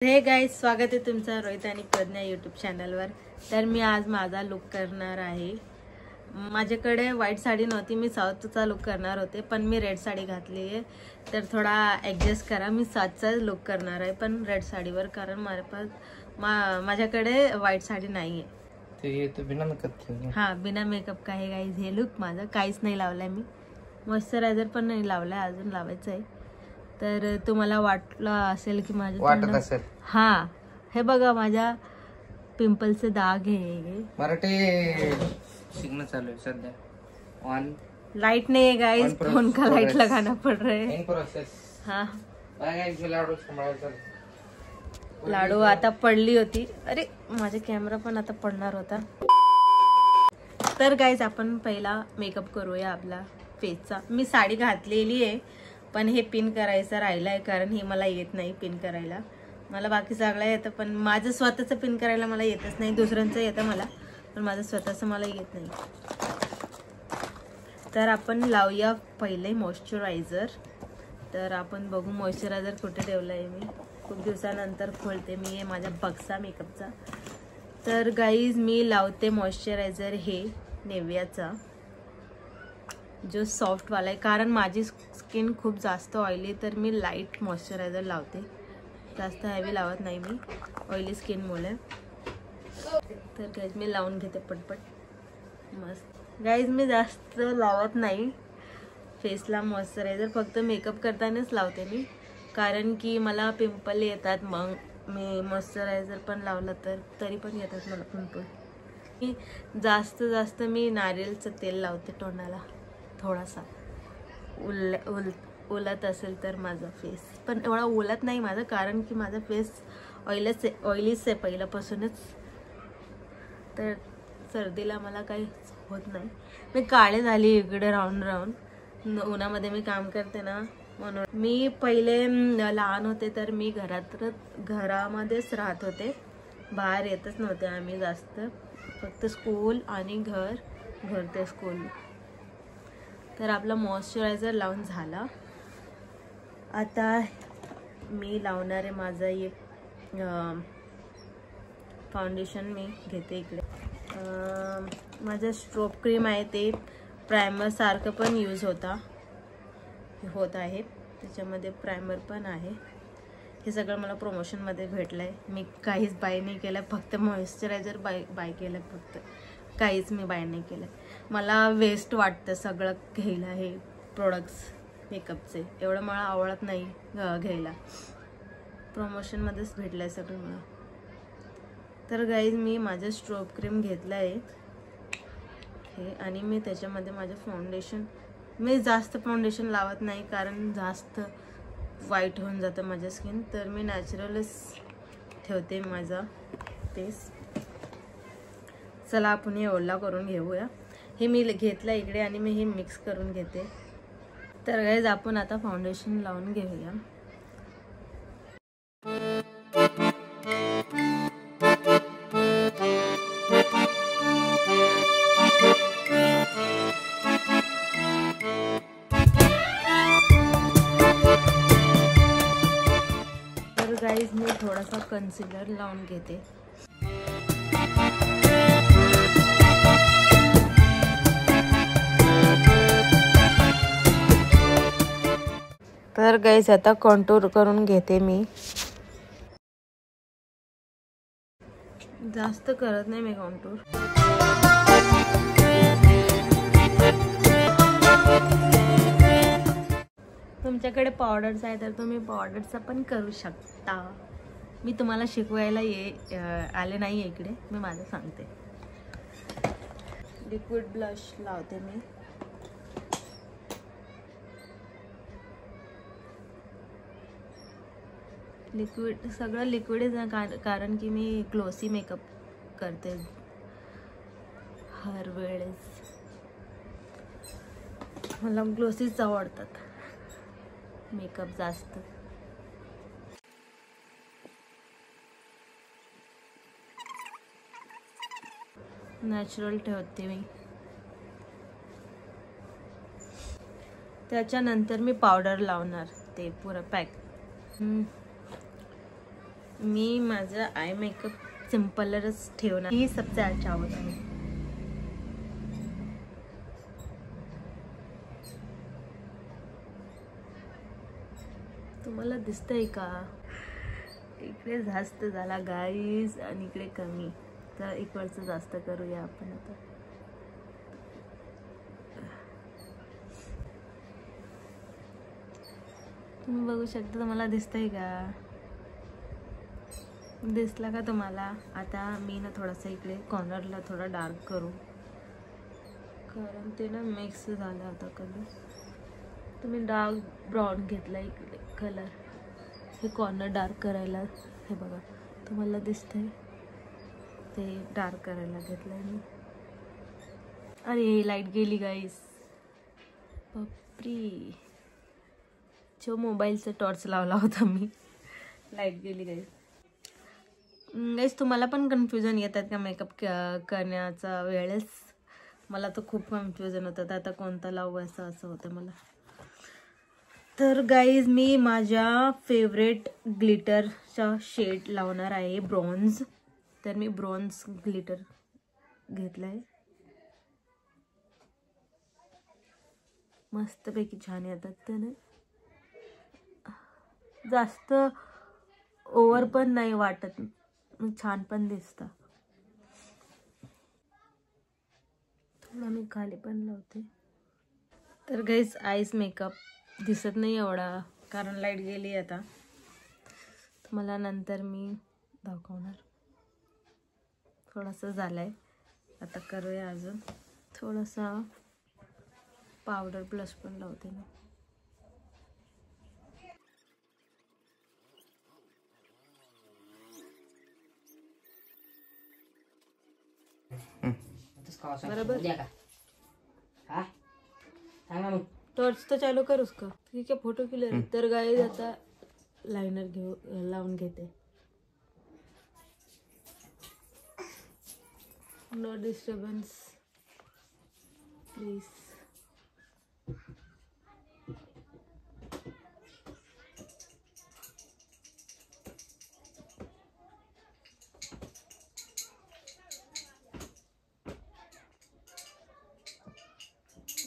Hey guys, स्वागत आहे तुमचं रोहित आणि प्रज्ञा यूट्यूब चॅनलवर। तर मी आज माझा लुक करणार आहे। माझ्याकडे व्हाईट साडी नव्हती, मी साऊथचा लुक करणार होते, पण मी रेड साडी घातली आहे। तर थोडा ॲडजस्ट करा, मी साऊथचा लुक करणार आहे पण रेड साडीवर, कारण माझ्याकडे व्हाईट साडी नाही आहे। ते तो बिना मेकअप हां, बिना मेकअप का आहे गाइस हे लुक माझं। काहीच नाही लावलं आहे, मी मॉइश्चरायझर पण नाही लावलं आहे, अजून लावायचं आहे। तर तुम्हाला वाटलं असेल की माझं वाटत असेल, हां हे बघा माझ्या पिंपलचे दाग आहे। मराठी सिग्नल चालू आहे सध्या। ऑन लाइट नहीं है गाइस, फोन का लाइट लगाना पड़ रहा है। In process. हाँ, लाडू सांभाळायचं। लाडू आता पडली होती। अरे माझा कॅमेरा पण आता पडणार होता। तर गाइस आपण पहिला मेकअप करूया आपला फेसचा। मी साडी घातलेली आहे, पण हे पिन करायचं राहिलं आहे, कारण हे मला येत नाही पिन करायला। मला बाकी सगळं येतं, पण माझं स्वतःचं पिन करायला मला येतच नाही। दुसऱ्यांचं येतं मला, पण माझं स्वतःचं मला येत नाही। तर आपण लावूया पहिले मॉइश्चरायझर। तर आपण बघू मॉइश्चरायझर कुठे ठेवलं आहे। मी खूप दिवसानंतर खोलते मी हे माझ्या बक्सा मेकअपचा। तर गाईज मी लावते मॉइश्चरायझर हे नेव्हियाचा, जो सॉफ्ट वाला आहे, कारण माझी स्किन खूप जास्त ऑइली, तर मी लाईट मॉइश्चरायझर लावते, जास्त हेवी लावत नाही मी ऑइली स्किन मुळे। तर गाइज मी लावून घेते पटपट मस्त। गाइज मी जास्त लावत नाही फेसला मॉइश्चरायझर, फक्त मेकअप करतानाच लावते मी, कारण की मला पिंपल येतात। मग मी मॉइश्चरायझर पण लावलं तर तरी पण येतात मला पिंपल। मी जास्त मी नारियलचं तेल लावते तोंडाला, थोडासा उलत असेल तर माझा फेस, पण एवढा उलत नाही माझं, कारण की माझा फेस ऑइलीच आहे पहिल्यापासूनच। तर सर्दीला मला काही होत नाही। मी काळे झाली इकडे राहून उन्हामध्ये मी काम करते ना, म्हणून। मी पहिले लहान होते तर मी घरामध्येच राहत होते, बाहेर येतच नव्हते आम्ही जास्त, फक्त स्कूल आणि घर ते स्कूल। तर आपला मॉइश्चरायझर लावून झाला। आता मी लावणार आहे माझा एक फाउंडेशन। मी घेते इकडे माझं स्ट्रोब क्रीम आहे, ते प्रायमर सारखं पण यूज होत आहे, त्याच्यामध्ये प्रायमर पण आहे। हे सगळं मला प्रमोशनमध्ये भेटलं आहे, मी काहीच बाय नाही केलं, फक्त मॉइश्चरायझर बाय केलं, फक्त काहीच मी बाय नाही केलं। मला वेस्ट वाटतं सगळं घ्यायला, हे प्रोडक्ट्स मेकअपचे एवढं मला आवडत नाही घ्यायला, प्रमोशनमध्येच भेटलं आहे सगळं मला। तर गाईज मी माझं स्ट्रोब क्रीम घेतलं आहे हे, आणि मी त्याच्यामध्ये माझं फाउंडेशन, मी जास्त फाउंडेशन लावत नाही, कारण जास्त वाईट होऊन जातं माझं स्किन, तर मी नॅचरलच ठेवते माझा फेस। चला आपण हे ओला करून घेऊया। हे मी घेतलं इकडे आणि मी हे मिक्स करून घेते। तर गाइस आपण आता फाउंडेशन लावून घेऊया। तर गाइस मी थोडासा कन्सिलर लावून घेते। तर गाइस आता कॉन्टूर करून घेते मी, जास्त करत नाही मी कॉन्टूर। तुमच्याकडे पावडर्स आहे तर तुम्ही पावडरचा पण करू शकता। मी तुम्हाला शिकवायला आले नाही इकडे, मी माझं सांगते। लिक्विड ब्लश लावते मी। सगळं लिक्विड आहे, कारण की मी ग्लोसी मेकअप करते हर वेळेस, मला ग्लोसीच आवडतात मेकअप जास्त। नॅचरल ठेवते मी। त्याच्यानंतर मी पावडर लावणार, ते पुरं पॅक। मी माझा आय मेकअप सिम्पलच ठेवणार, ही सबसे अच्छा होता है. तुम्हाला दिसतंय का? इकडे जास्त झाला गाईज आणि इकडे कमी, तर इकडचं जास्त करूया आपण आता. तुम्ही बघू शकता, तुम्हाला दिसतंय का? दिसला का तुम्हाला? आता मी ना थोडासा इकडे कॉर्नरला थोडा डार्क करू, कारण ते ना मिक्स झालं आता कलर. तुम्ही डार्क ब्राऊन घेतला इकडे कलर, हे कॉर्नर डार्क करायला. हे बघा तुम्हाला दिसतंय, ते डार्क करायला घेतलंय मी. अरे लाईट गेली गाईस, बापरी. जो मोबाईलचा टॉर्च लावला होता मी, लाईट गेली गाईस. गाईस तुम्हाला पण कन्फ्युजन येतात का मेकअप करण्याचा वेळेस? मला तर खूप कन्फ्युजन होतं, आता कोणता लावू असं होतं मला. तर गाईज मी माझ्या फेवरेट ग्लिटरचा शेड लावणार आहे, ब्रॉन्झ. तर मी ब्रॉन्झ ग्लिटर घेतलाय, मस्तपैकी छान येतात त्याने. जास्त ओव्हर पण नाही वाटत, छान पण दिसतं. थोडा मी खाली पण लावते. तर गाईज आईज मेकअप दिसत नाही एवढा, कारण लाईट गेली आता. तुम्हाला नंतर मी दाखवणार. थोडासा झालाय, आता करूया अजून थोडासा पावडर ब्लश पण लावते मी. बराबर टॉर्च तो चालू कर उसका, ठीक है. Photo clear. तर गाईज आता लाइनर लावून घेते. No disturbance please.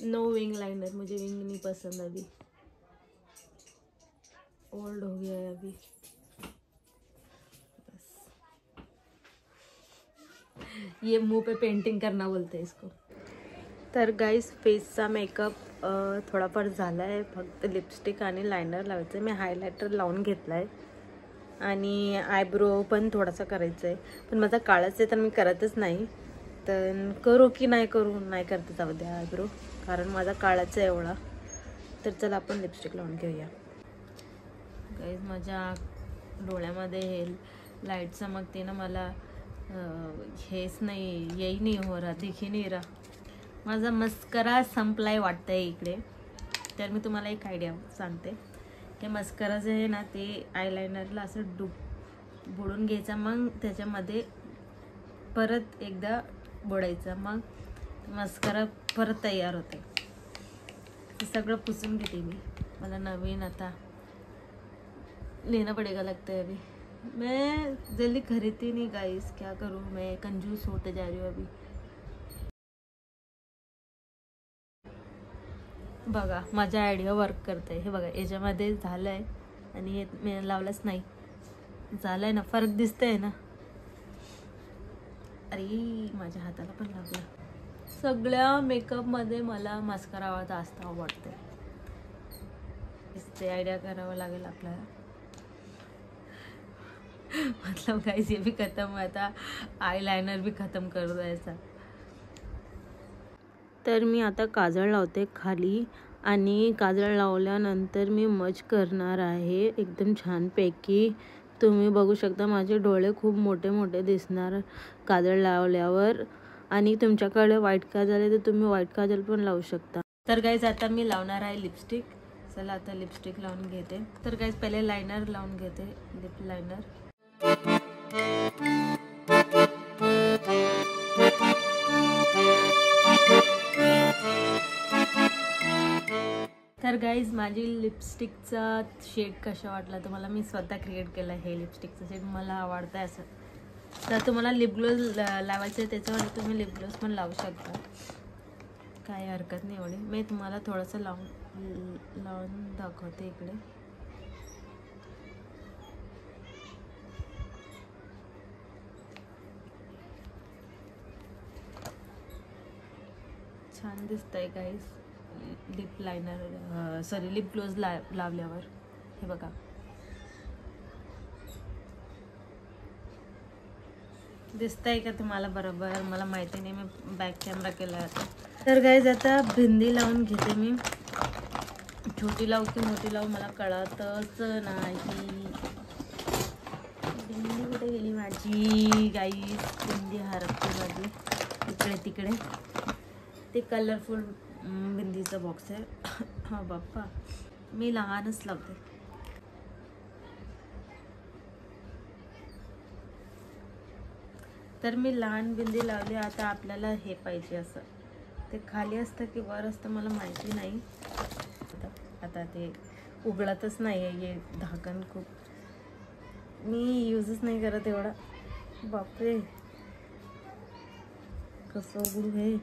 No wing liner, मुझे विंग नहीं पसंद अभी, ओल्ड हो गया है अभी. बस ये मुंह पे पेंटिंग करना बोलते हैं इसको. तर गाईज फेसचा मेकअप थोडाफार झाला आहे, फक्त लिपस्टिक आणि लायनर लावायचं आहे. मी हायलायटर लावून घेतला आहे आणि आयब्रो पण थोडासा करायचा आहे, पण माझा काळाच आहे तर मी करतच नाही. तर करू की नाही करू, नाही करते जाऊ द्या आयब्रो, कारण माझा काळाच आहे एवढा. तर चला आपण लिपस्टिक लावून घेऊया. गाईज माझ्या डोळ्यामध्ये हे लाईट चमकते ना, मला हेच नाही, येई नाही हो रहा, दिखी नाही रहा. माझा मस्करा संपलाय वाटतंय इकडे. तर मी तुम्हाला एक आयडिया सांगते. हे मस्करा जे आहे ना, ते आयलायनरला असं बुडून घ्यायचा, मग त्याच्यामध्ये परत एकदा बुडायचं, मग मस्करा परत तयार होते. ते सगळं पुसून घेते मी. मला नवीन आता लेना पड़ेगा लगता है अभी. मैं जल्दी खरीदती नहीं गाइस, क्या करूँ, मैं कंजूस होते जा रही हूँ अभी. बघा माझ्या आयडिया वर्क करते. हे बघा याच्यामध्ये झालंय आणि हे मी लावलंच नाही, झालंय ना, फरक दिसतंय ना. अरे माझ्या हाताला पण लागला. सगळ्या मेकअपमध्ये मला मस्करा जास्त आवडते. इससे आयडिया करावं लागेल आपल्याला. मतलब गाइस ये भी खत्म हुआ था, आईलाइनर भी खत्म कर दो ऐसा. तर मी आता काजळ लावते खाली, आणि काजळ लावल्यानंतर मी मज करणार आहे एकदम छानपैकी. तुम्ही बघू शकता माझे डोळे खूप मोठे मोठे दिसणार काजळ लावल्यावर. आणि तुमच्याकडे व्हाईट काजळ आहे तर तुम्ही व्हाईट काजळ पण लावू शकता. तर गाईज आता मी लावणार आहे लिपस्टिक. चला आता लिपस्टिक लावून घेते. तर गाईज पहिले लायनर लावून घेते, लिप लायनर. तर गाईज गाईज माझी लिपस्टिकचा शेड कशा वाटला तुम्हाला. मी स्वतः क्रिएट केला हे लिपस्टिकचं शेड. मला आवडतं असं. तर तुम्हाला लिप ग्लोज लावायचं आहे त्याच्यावर तुम्ही लिप ग्लोज पण लावू शकता, काही हरकत नाही एवढी. मी तुम्हाला थोडंसं लावून दाखवते इकडे. छान दिसतंय guys lip liner sorry lip gloss लावल्यावर. हे बघा दिसतंय का तुम्हाला बरोबर. मला माहिती नाही, मी बॅक कॅमेरा केला होता. तर गाईज आता बिंदी लावून घेते मी. छोटी लावू की मोठी लावू मला कळतच नाही. बिंदी कुठे गेली माझी गाईज. बिंदी हरपते माझी इकडे तिकडे. ते कलरफुल बिंदीचा बॉक्स आहे. हा बाप्पा मी लहानच लावते. तर मी लहान बिंदी लावली. आता आपल्याला हे पाहिजे असं, ते खाली असतं की वर असतं मला माहिती नाही. आता ते उघडतच नाही आहे हे झाकण. खूप मी यूजच नाही करत एवढा. बापरे कसं उघडू हे.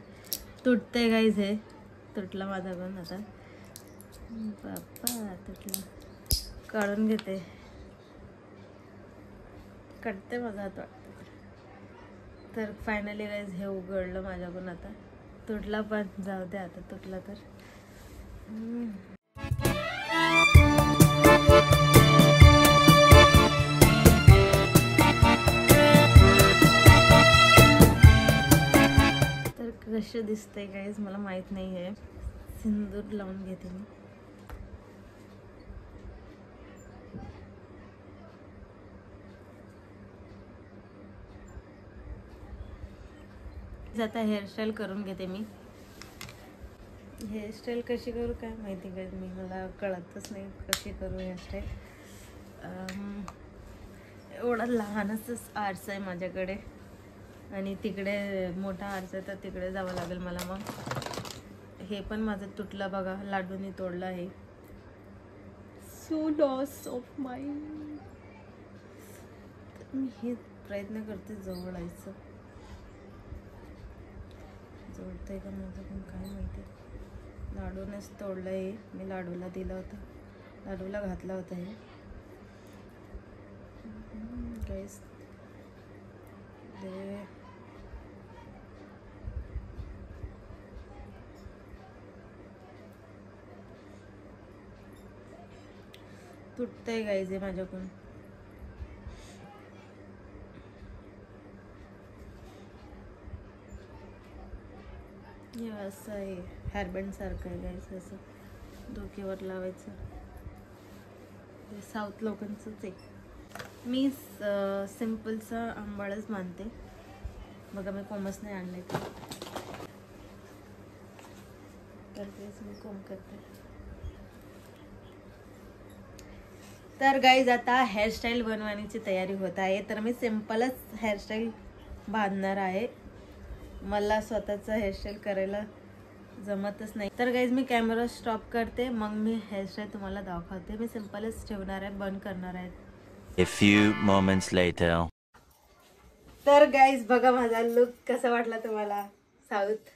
तुटतंय गाईज. हे तुटला माझा पण आता. बाप्पा तुटला. काढून घेते. कटते माझा हात वाटतं. तर फायनली गाईज हे उघडलं माझ्याकडून. आता तुटला पण जाऊ दे, आता तुटला तर. तर कसं दिसतंय गाईज मला माहित नाही आहे. सिंदूर लावून घेते मी. आता हेअरस्टाईल करून घेते मी. हेअरस्टाईल कशी करू काय माहिती काय मी, मला कळतच नाही कशी करू हेअरस्टाईल. एवढा लहानच आरसा आहे माझ्याकडे आणि तिकडे मोठा आरसा आहे, तर तिकडे जावं लागेल मला. मग हे पण माझं तुटलं बघा, लाडूनी तोडलं आहे. So loss of mind. मी हे प्रयत्न करते जवळ यायचं. जोडतंय का माझं पण काय माहिती. लाडूनच तोडलं आहे. मी लाडूला दिलं होतं, लाडूला घातला होता हे गाईस. तुटतंय गाईज हे माझ्याकडून. हे असं आहे हेअरबँड सारखं आहे गाईज. असं डोक्यावर लावायचं. हे साऊथ लोकांचंच आहे. मी सिम्पलचा आंबाळच मानते. बघा मी कोमच नाही आणले तर तेच मी कोम करते. तर गाईज आता हेअरस्टाईल बनवण्याची तयारी होत आहे. तर मी सिम्पलच हेअरस्टाईल बांधणार आहे. मला स्वतःचं हेअरस्टाईल करायला जमतच नाही. तर गाईज मी कॅमेरा स्टॉप करते, मग मी हेअरस्टाईल तुम्हाला दाखवते. मी सिम्पलच ठेवणार आहे, बंद करणार आहे. A few moments later. तर गाईज बघा माझा लुक कसा वाटला तुम्हाला साऊथ.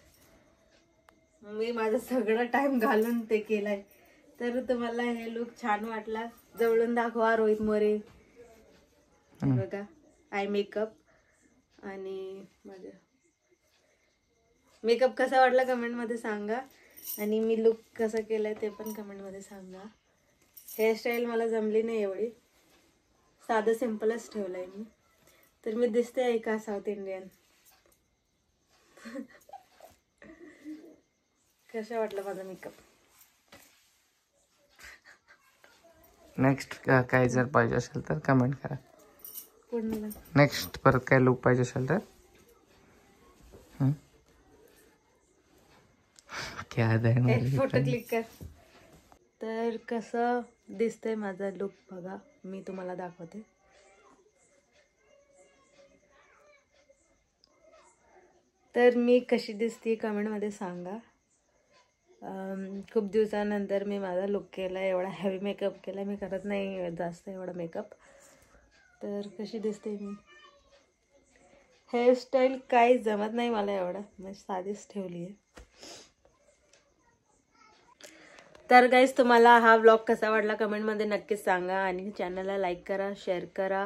मी माझा सगळा टाइम घालून ते केलाय. तर तुम्हाला हे लुक छान वाटला जवळून दाखवा रोहित मोरे. बघा आय मेकअप आणि माझा मेकअप कसा वाटला कमेंट मध्ये सांगा. आणि मी लुक कसा केलाय ते पण कमेंट मध्ये सांगा. हेअरस्टाईल मला जमली नाही एवढी, साधं सिंपलच ठेवलंय मी. तर मी दिसते आहे का साऊथ इंडियन. कसा वाटला माझा मेकअप. नेक्स्ट काय जर पाहिजे असेल तर कमेंट करा. कोणाला नेक्स्ट परत काय लुक पाहिजे असेल तर फोटो क्लिक कर. तर कसं दिसतंय माझा लुक बघा, मी तुम्हाला दाखवते. तर मी कशी दिसते कमेंट मध्ये सांगा. खूप दिवसानंतर मी माझा लुक केला, एवढा हेवी मेकअप केला. मी करत नाही जास्त एवढा मेकअप. तर कशी दिसते मी? हेअरस्टाईल काही जमत नाही मला एवढं, म्हणजे साधीच ठेवली आहे. तर गाईज तुम्हाला हा व्लॉग कसा वाटला कमेंटमध्ये नक्कीच सांगा. आणि चॅनलला लाईक करा, शेअर करा.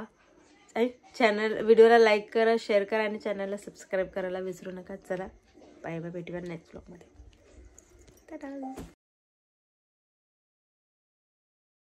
व्हिडिओला लाईक करा, शेअर करा आणि चॅनलला सबस्क्राईब करायला विसरू नका. चला बाय बाय, भेटूया नेक्स्ट व्लॉगमध्ये. टाटा.